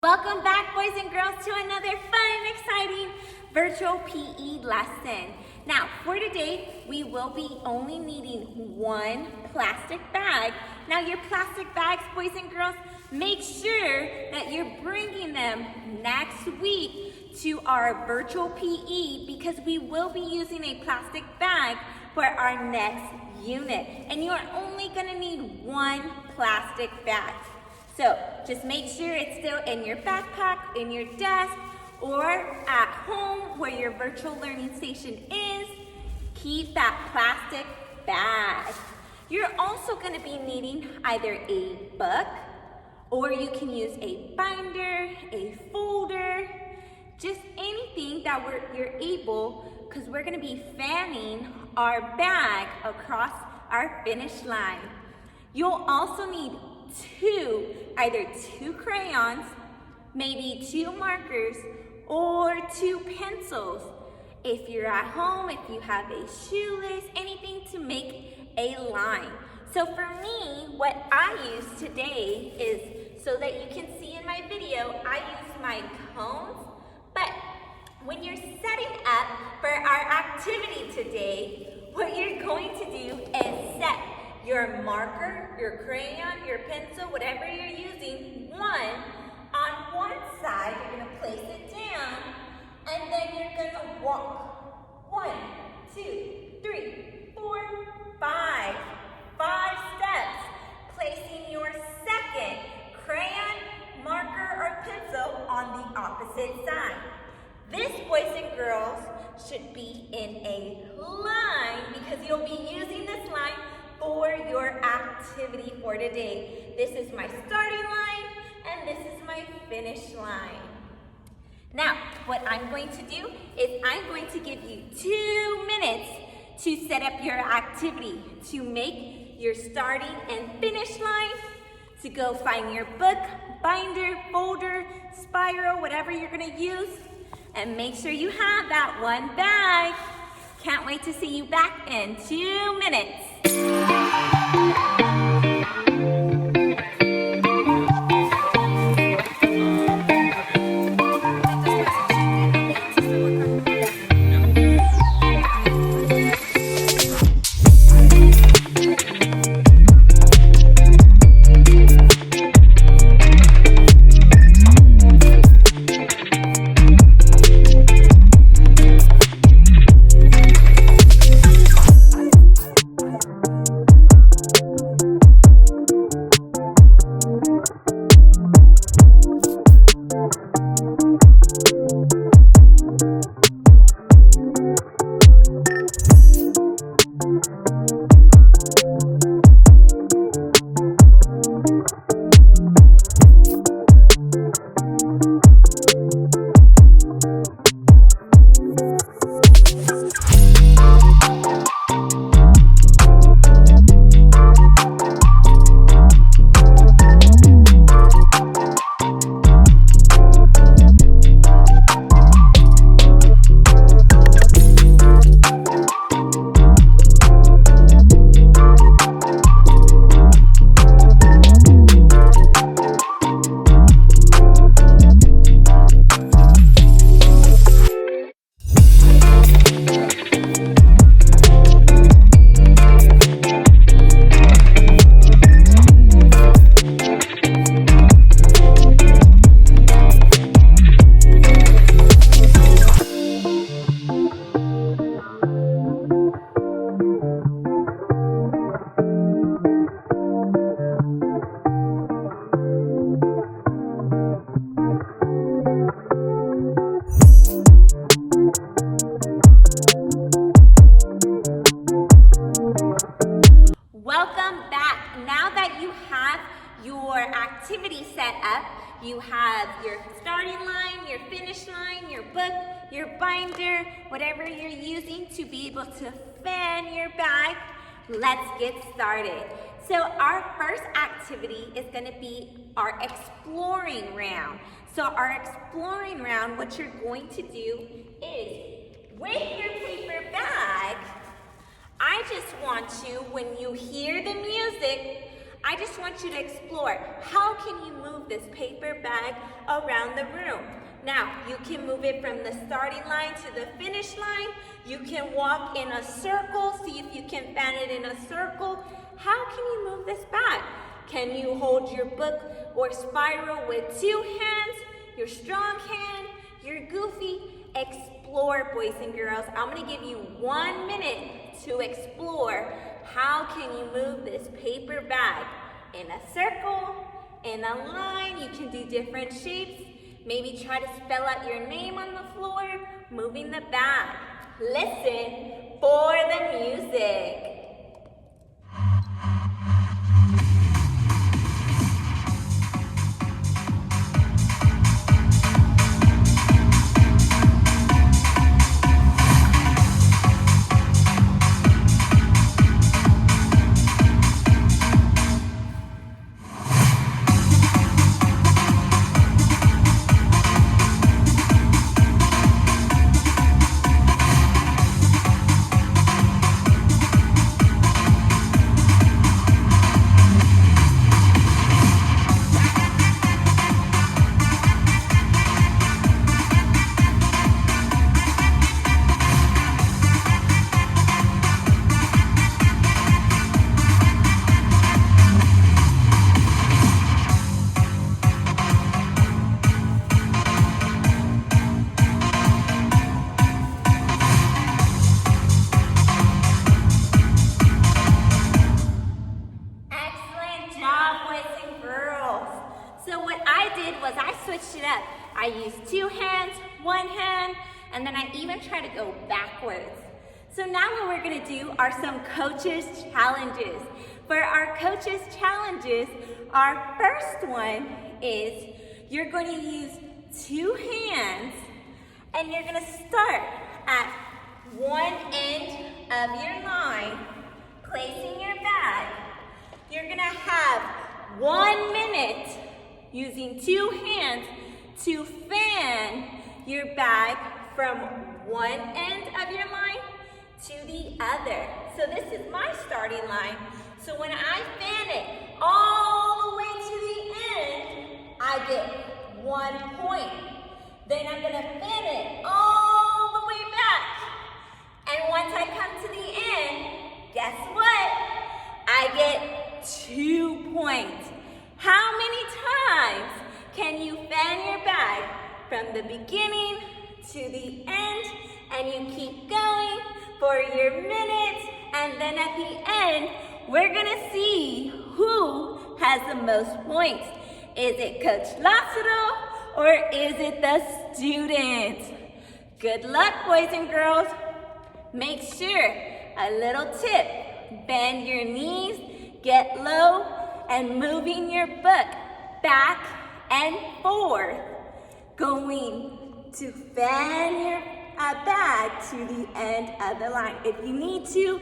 Welcome back, boys and girls, to another fun and exciting virtual PE lesson. Now, for today, we will be only needing one plastic bag. Now, your plastic bags, boys and girls, make sure that you're bringing them next week to our virtual PE because we will be using a plastic bag for our next unit. And you are only gonna need one plastic bag. So just make sure it's still in your backpack, in your desk, or at home where your virtual learning station is. Keep that plastic bag. You're also going to be needing either a book, or you can use a binder, a folder, just anything that you're able, because we're going to be fanning our bag across our finish line. You'll also need either two crayons, maybe two markers, or two pencils. If you're at home, if you have a shoelace, anything to make a line. So for me, what I use today is, so that you can see in my video, I use my cones. But when you're setting up for our activity today, what you're going to do is set your marker, your crayon, your pencil, whatever you're using, on one side, you're gonna place it down, and then you're gonna walk 1, 2, 3, 4, 5 steps, placing your second crayon, marker, or pencil on the opposite side. This, boys and girls, should be in a line because you'll be using this line for your activity for today. This is my starting line and this is my finish line. Now, what I'm going to do is I'm going to give you 2 minutes to set up your activity, to make your starting and finish line, to go find your book, binder, folder, spiral, whatever you're gonna use, and make sure you have that one bag. Can't wait to see you back in 2 minutes. Welcome back. Now that you have your activity set up, you have your starting line, your finish line, your book, your binder, whatever you're using to be able to fan your bag, let's get started. So our first activity is going to be our exploring round. So our exploring round, what you're going to do is, with your paper bag, I just want you, when you hear the music, I just want you to explore, how can you move this paper bag around the room? Now, you can move it from the starting line to the finish line. You can walk in a circle, see if you can fan it in a circle. How can you move this bag? Can you hold your book or spiral with 2 hands, your strong hand, your goofy? Explore, boys and girls. I'm gonna give you 1 minute to explore. How can you move this paper bag? In a circle, in a line, you can do different shapes. Maybe try to spell out your name on the floor, moving the bag. Listen for the music. Switched it up. I used 2 hands, 1 hand, and then I even try to go backwards. So now what we're gonna do are some coaches challenges. For our coaches challenges, our first one is you're going to use 2 hands and you're gonna start at one end of your line, placing your bag. You're gonna have 1 minute using 2 hands to fan your bag from one end of your line to the other. So this is my starting line. So when I fan it all the way to the end, I get 1 point. Then I'm gonna fan it all the way back. And once I come to the end, guess what? I get 2 points. How many times can you fan your bag from the beginning to the end, and you keep going for your minute, and then at the end, we're gonna see who has the most points. Is it Coach Lassero or is it the student? Good luck, boys and girls. Make sure, a little tip, bend your knees, get low, and moving your book back and forth, going to fan your bag to the end of the line. If you need to,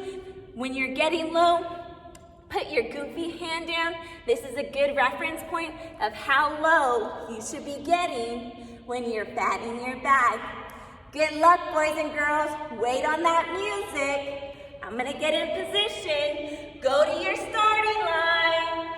when you're getting low, put your goofy hand down. This is a good reference point of how low you should be getting when you're fanning your bag. Good luck, boys and girls. Wait on that music. I'm gonna get in position. Go to your starting line.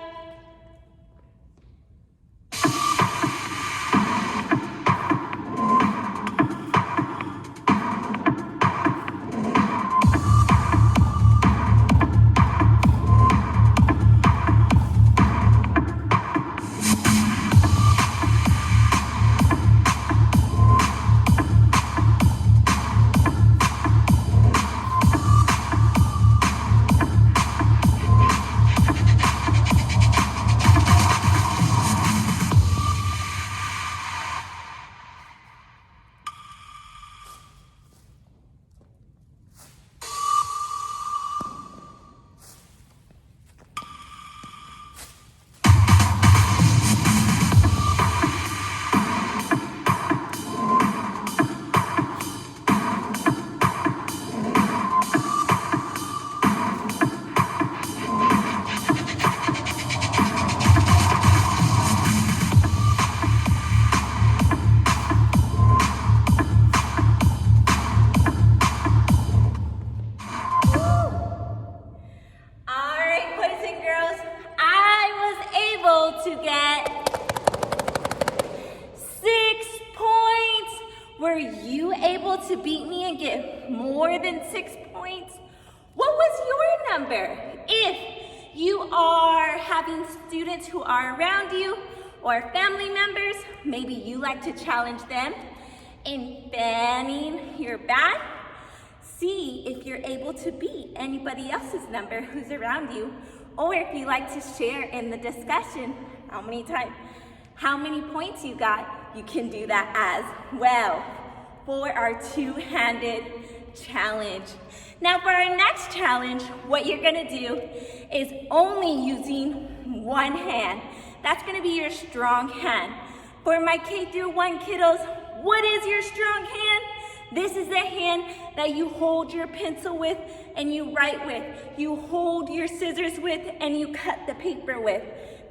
to get 6 points? Were you able to beat me and get more than 6 points? What was your number? If you are having students who are around you or family members, maybe you like to challenge them in fanning your bag. See if you're able to beat anybody else's number who's around you, or if you like to share in the discussion how many points you got, you can do that as well for our two-handed challenge. Now for our next challenge, what you're gonna do is only using one hand. That's gonna be your strong hand. For my K through 1 kiddos, what is your strong hand? This is the hand that you hold your pencil with and you write with. You hold your scissors with and you cut the paper with.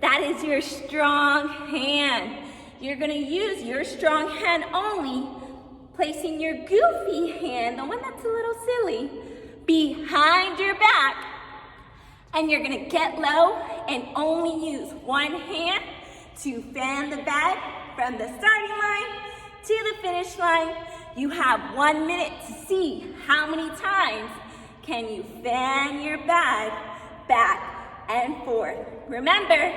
That is your strong hand. You're gonna use your strong hand only, placing your goofy hand, the one that's a little silly, behind your back. And you're gonna get low and only use one hand to fan the bag from the starting line to the finish line. You have 1 minute to see how many times can you fan your bag back and forth. Remember,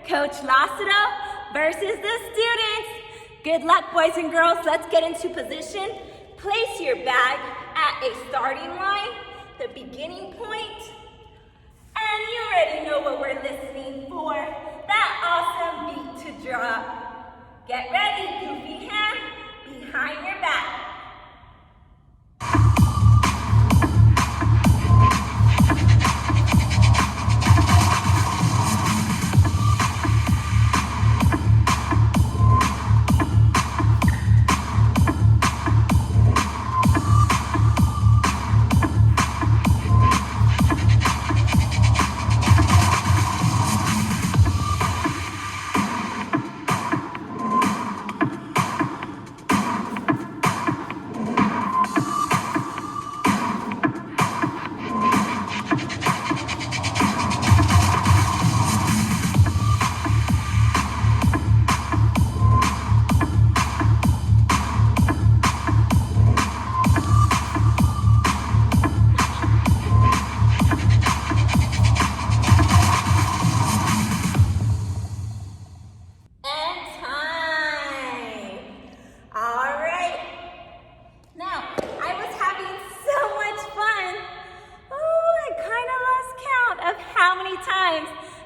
Coach Lacido versus the students. Good luck, boys and girls. Let's get into position. Place your bag at a starting line, the beginning point. And you already know what we're listening for. That awesome beat to drop. Get ready, goofy hand behind your back.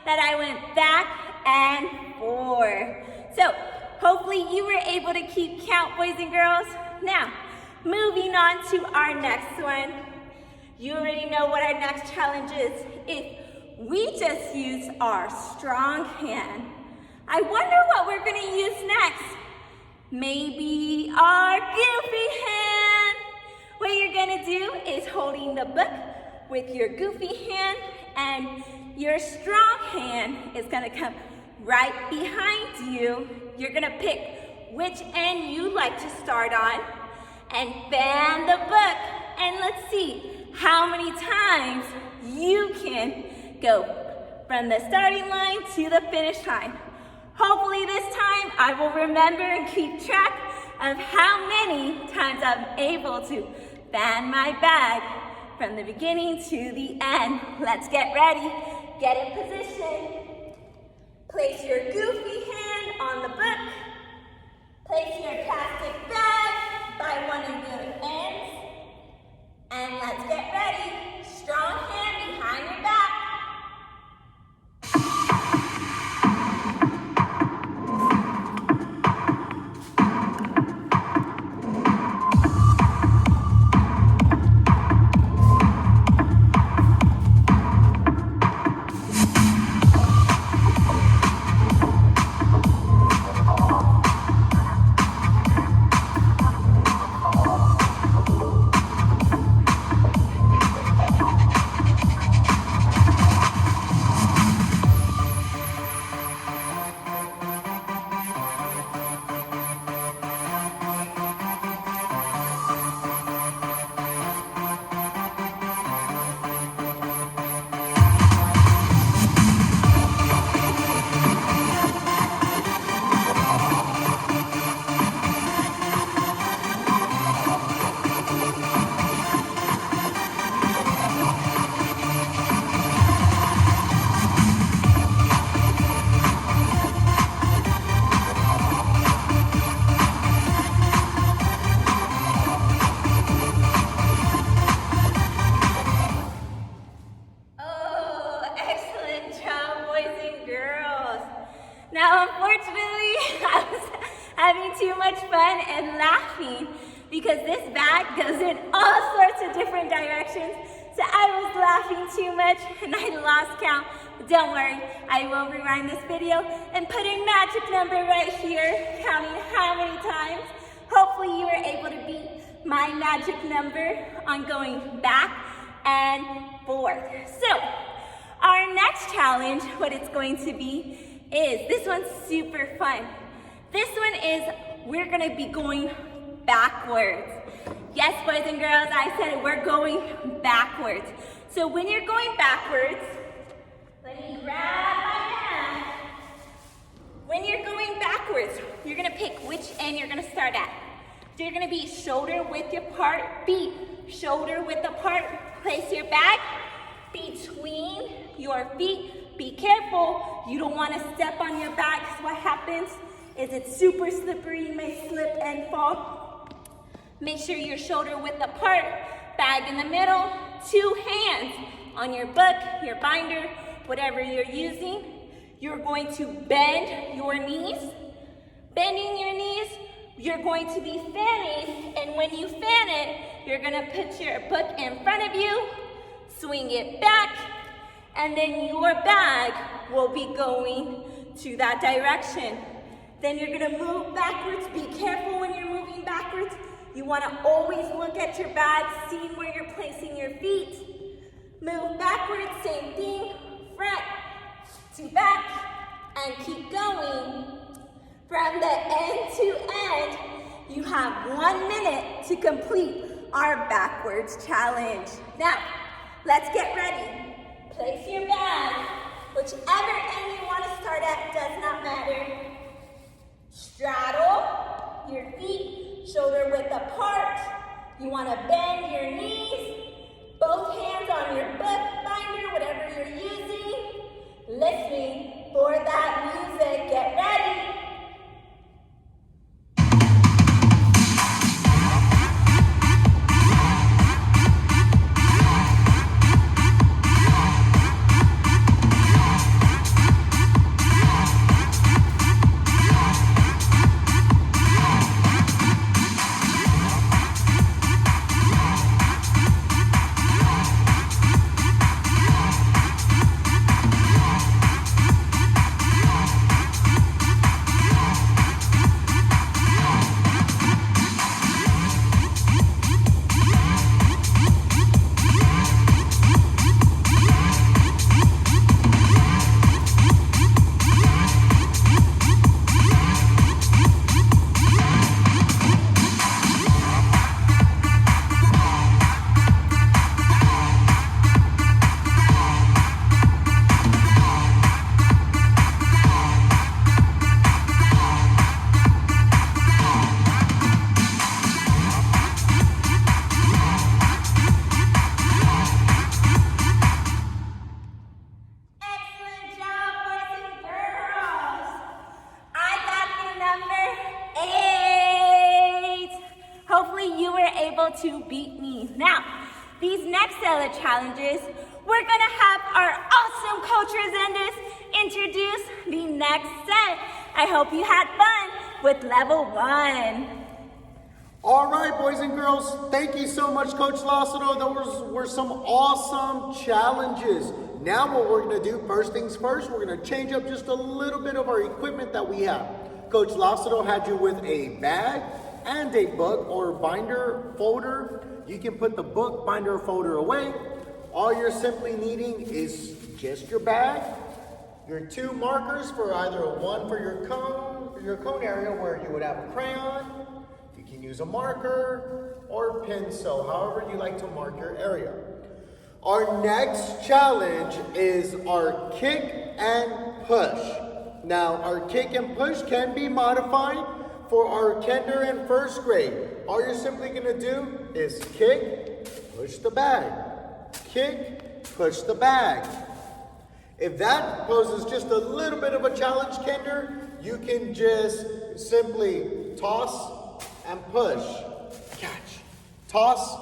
That I went back and forth. So hopefully you were able to keep count, boys and girls. Now, moving on to our next one. You already know what our next challenge is. If we just use our strong hand, I wonder what we're gonna use next. Maybe our goofy hand. What you're gonna do is holding the book with your goofy hand, and your strong hand is gonna come right behind you. You're gonna pick which end you like to start on and fan the book. And let's see how many times you can go from the starting line to the finish line. Hopefully this time I will remember and keep track of how many times I'm able to fan my bag from the beginning to the end. Let's get ready. Get in position. Place your goofy hand on the book. Place your plastic bag by one of your ends. And let's get ready. Strong hand behind your back. Now, unfortunately, I was having too much fun and laughing because this bag goes in all sorts of different directions. So I was laughing too much and I lost count. But don't worry, I will rewind this video and put a magic number right here, counting how many times. Hopefully you were able to beat my magic number on going back and forth. So our next challenge, what it's going to be is, this one's super fun. This one is, we're gonna be going backwards. Yes, boys and girls, I said it, we're going backwards. So when you're going backwards, let me grab my hand. When you're going backwards, you're gonna pick which end you're gonna start at. So you're gonna be shoulder width apart, feet shoulder width apart. Place your bag between your feet. Be careful, you don't wanna step on your bag, because what happens is it's super slippery, you may slip and fall. Make sure you're shoulder width apart, bag in the middle, 2 hands on your book, your binder, whatever you're using. You're going to bend your knees. Bending your knees, you're going to be fanning, and when you fan it, you're gonna put your book in front of you, swing it back, and then your bag will be going to that direction. Then you're gonna move backwards. Be careful when you're moving backwards. You wanna always look at your bag, seeing where you're placing your feet. Move backwards, same thing, front to back, and keep going. From the end to end, you have 1 minute to complete our backwards challenge. Now, let's get ready. Place your bag, whichever end you want to start at, does not matter. Straddle your feet, shoulder width apart. You want to bend your knees, both hands on your book, binder, whatever you're using. Listening for that music, get ready. To beat me. Now, these next set of challenges, we're gonna have our awesome Coach Resendez introduce the next set. I hope you had fun with level 1. All right, boys and girls, thank you so much, Coach Lassero. Those were some awesome challenges. Now what we're gonna do, first things first, we're gonna change up just a little bit of our equipment that we have. Coach Lassero had you with a bag and a book or binder folder. You can put the book, binder, folder away. All you're simply needing is just your bag, your 2 markers for either one for your cone area where you would have a crayon. You can use a marker or pencil, however you like to mark your area. Our next challenge is our kick and push. Now, our kick and push can be modified for our kinder and first grade. All you're simply gonna do is kick, push the bag. Kick, push the bag. If that poses just a little bit of a challenge, kinder, you can just simply toss and push. Catch, toss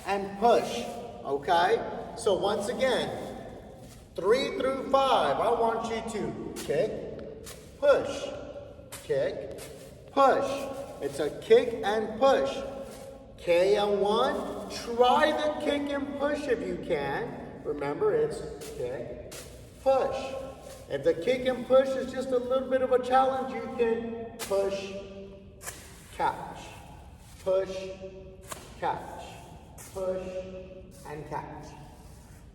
and push, okay? So once again, 3 through 5, I want you to kick, push. Kick, push. It's a kick and push. KM1, try the kick and push if you can. Remember, it's kick, push. If the kick and push is just a little bit of a challenge, you can push, catch, push, catch, push, and catch.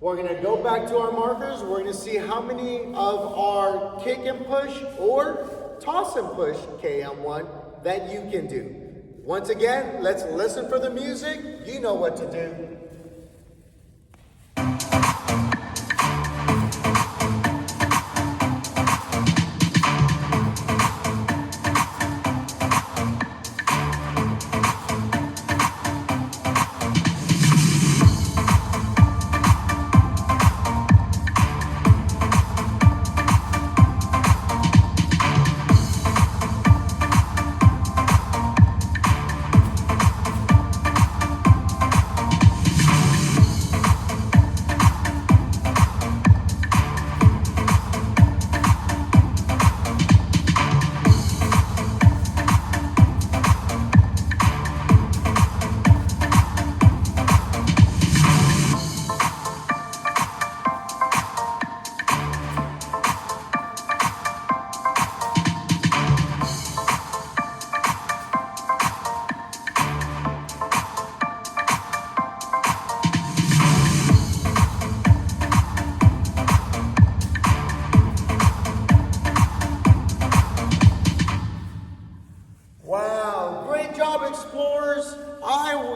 We're gonna go back to our markers. We're gonna see how many of our kick and push or toss and push KM1 that you can do. Once again, let's listen for the music. You know what to do. Explorers.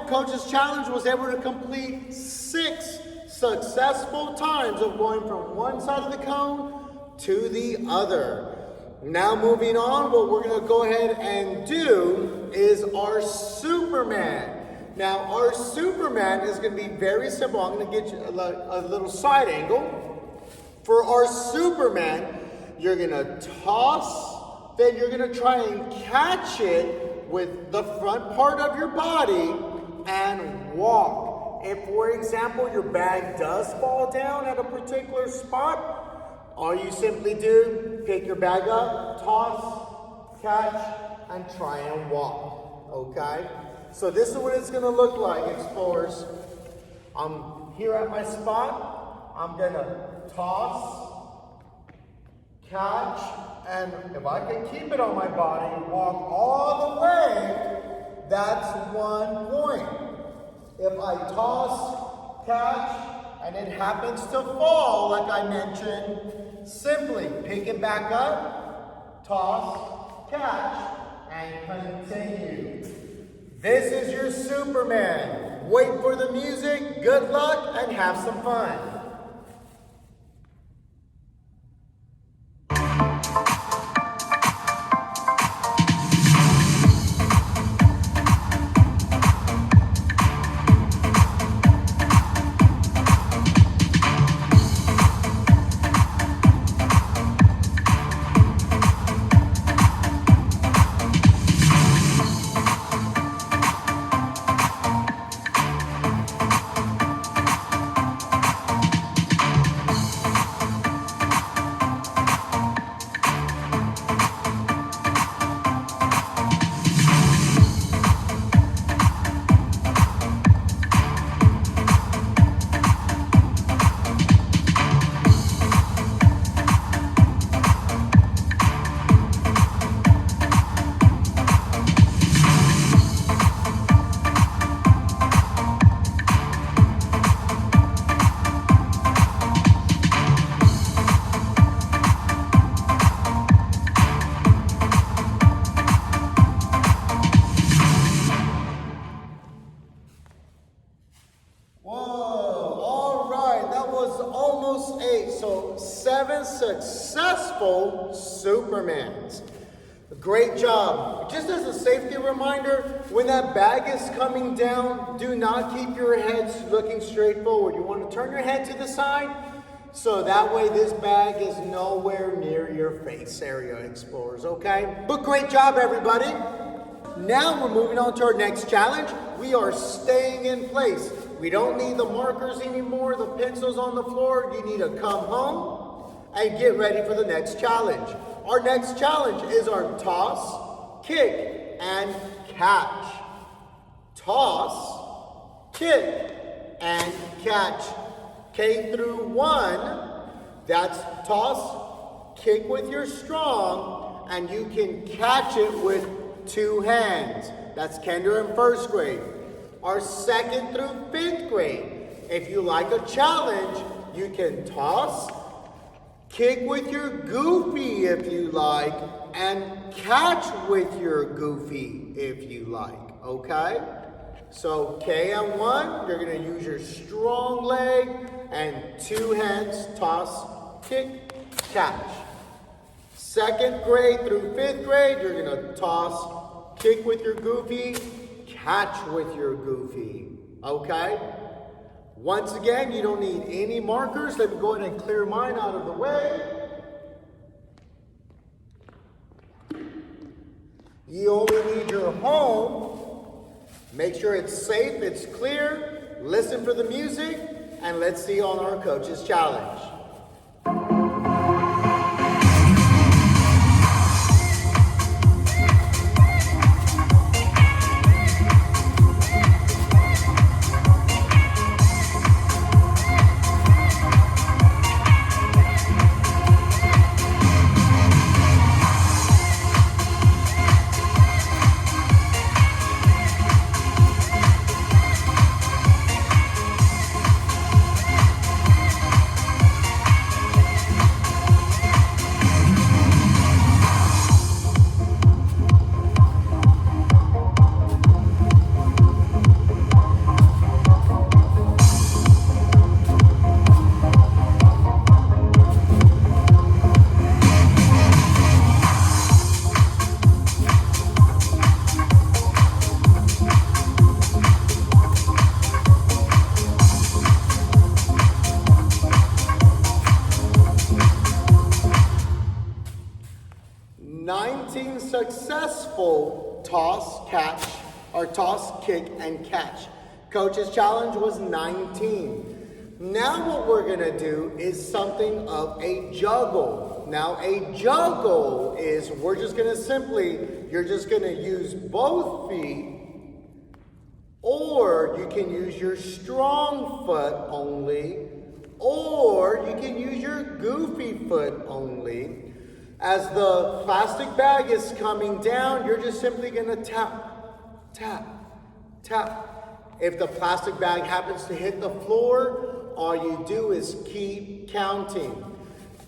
Coach's challenge was able to complete 6 successful times of going from one side of the cone to the other. Now moving on, what we're going to go ahead and do is our Superman. Now our Superman is going to be very simple. I'm going to get you a little side angle. For our Superman, you're going to toss, then you're going to try and catch it with the front part of your body and walk. If, for example, your bag does fall down at a particular spot, all you simply do, pick your bag up, toss, catch, and try and walk, okay? So this is what it's gonna look like, explorers. I'm here at my spot. I'm gonna toss, catch, and if I can keep it on my body, walk all the way, that's 1 point. If I toss, catch, and it happens to fall, like I mentioned, simply pick it back up, toss, catch, and continue. This is your Superman. Wait for the music, good luck, and have some fun. So 7 successful Supermans. Great job. Just as a safety reminder, when that bag is coming down, do not keep your heads looking straight forward. You want to turn your head to the side, so that way this bag is nowhere near your face area, explorers, okay? But great job, everybody. Now we're moving on to our next challenge. We are staying in place. We don't need the markers anymore, the pencils on the floor. You need to come home, and get ready for the next challenge. Our next challenge is our toss, kick, and catch. Toss, kick, and catch. K through 1, that's toss, kick with your strong, and you can catch it with 2 hands. That's kinder in 1st grade. Our 2nd through 5th grade, if you like a challenge, you can toss, kick with your goofy if you like, and catch with your goofy if you like, okay? So K on 1, you're gonna use your strong leg and 2 hands, toss, kick, catch. 2nd grade through 5th grade, you're gonna toss, kick with your goofy, catch with your goofy, okay? Once again, you don't need any markers. Let me go ahead and clear mine out of the way. You only need your home. Make sure it's safe, it's clear. Listen for the music, and let's see on our coach's challenge. Successful toss, catch, or toss, kick, and catch. Coach's challenge was 19. Now what we're gonna do is something of a juggle. Now a juggle is, you're just gonna use both feet, or you can use your strong foot only, or you can use your goofy foot only. As the plastic bag is coming down, you're just simply gonna tap, tap, tap. If the plastic bag happens to hit the floor, all you do is keep counting.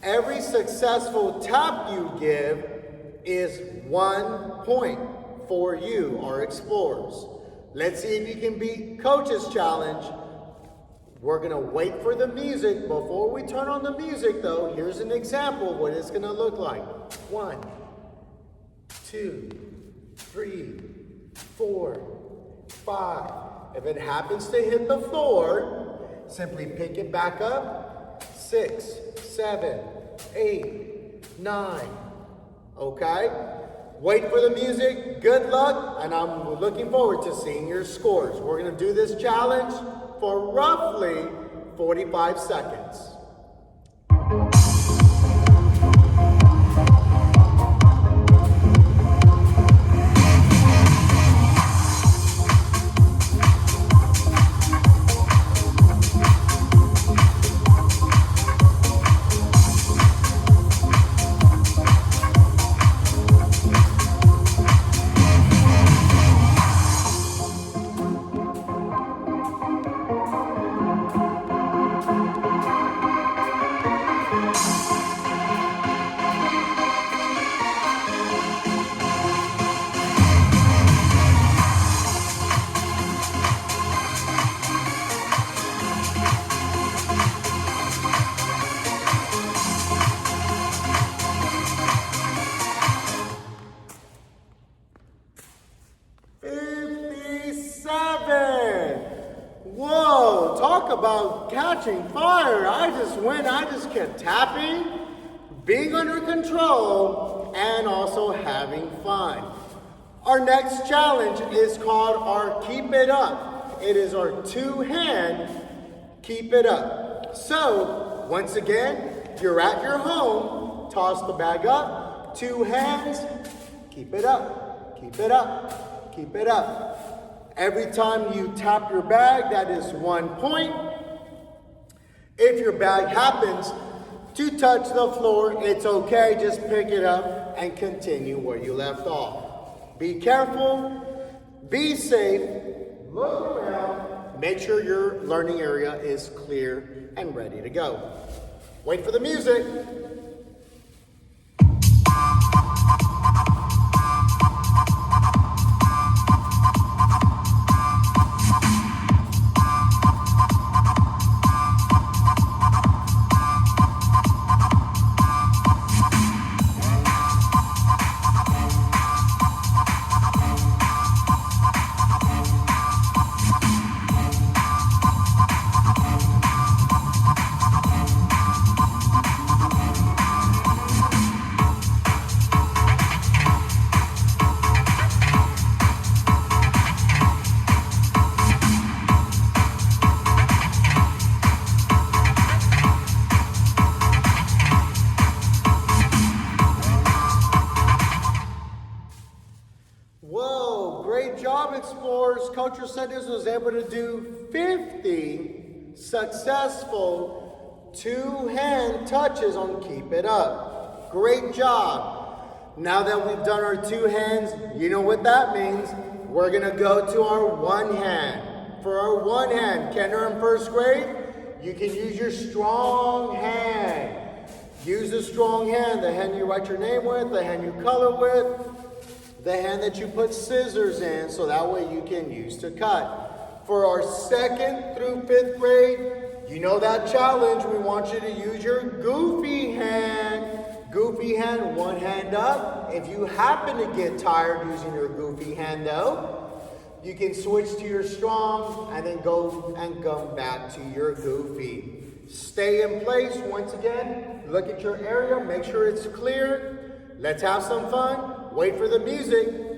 Every successful tap you give is 1 point for you, our explorers. Let's see if you can beat Coach's challenge. We're gonna wait for the music. Before we turn on the music though, here's an example of what it's gonna look like. 1, 2, 3, 4, 5. If it happens to hit the floor, simply pick it back up. 6, 7, 8, 9. Okay? Wait for the music. Good luck, and I'm looking forward to seeing your scores. We're gonna do this challenge for roughly 45 seconds. Whoa, talk about catching fire. I just kept tapping, being under control, and also having fun. Our next challenge is called our Keep It Up. It is our 2-hand Keep It Up. So, once again, If you're at your home, toss the bag up, 2 hands, keep it up, keep it up, keep it up. Every time you tap your bag, that is 1 point. If your bag happens to touch the floor, it's okay, just pick it up and continue where you left off. Be careful, be safe, look around, make sure your learning area is clear and ready to go. Wait for the music. Whoa, great job, Explorers. Coach Resendez was able to do 50 successful 2-hand touches on Keep It Up. Great job. Now that we've done our 2 hands, you know what that means. We're gonna go to our 1 hand. For our 1 hand, kindergarten in 1st grade, you can use your strong hand. Use the strong hand, the hand you write your name with, the hand you color with, the hand that you put scissors in, so that way you can use to cut. For our 2nd through 5th grade, you know that challenge. We want you to use your goofy hand. Goofy hand, 1 hand up. If you happen to get tired using your goofy hand though, you can switch to your strong and then go and come back to your goofy. Stay in place. Once again, look at your area, make sure it's clear. Let's have some fun. Wait for the music.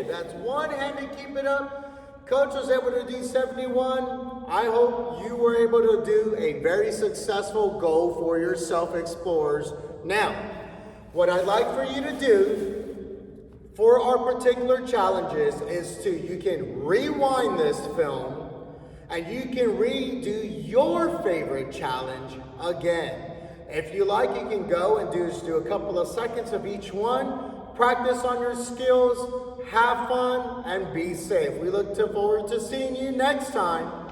That's 1-handed, keep it up. Coach was able to do 71. I hope you were able to do a very successful goal for yourself, Explorers. Now, what I'd like for you to do for our particular challenges is you can rewind this film and you can redo your favorite challenge again. If you like, you can go and just do a couple of seconds of each one. Practice on your skills, have fun, and be safe. We look forward to seeing you next time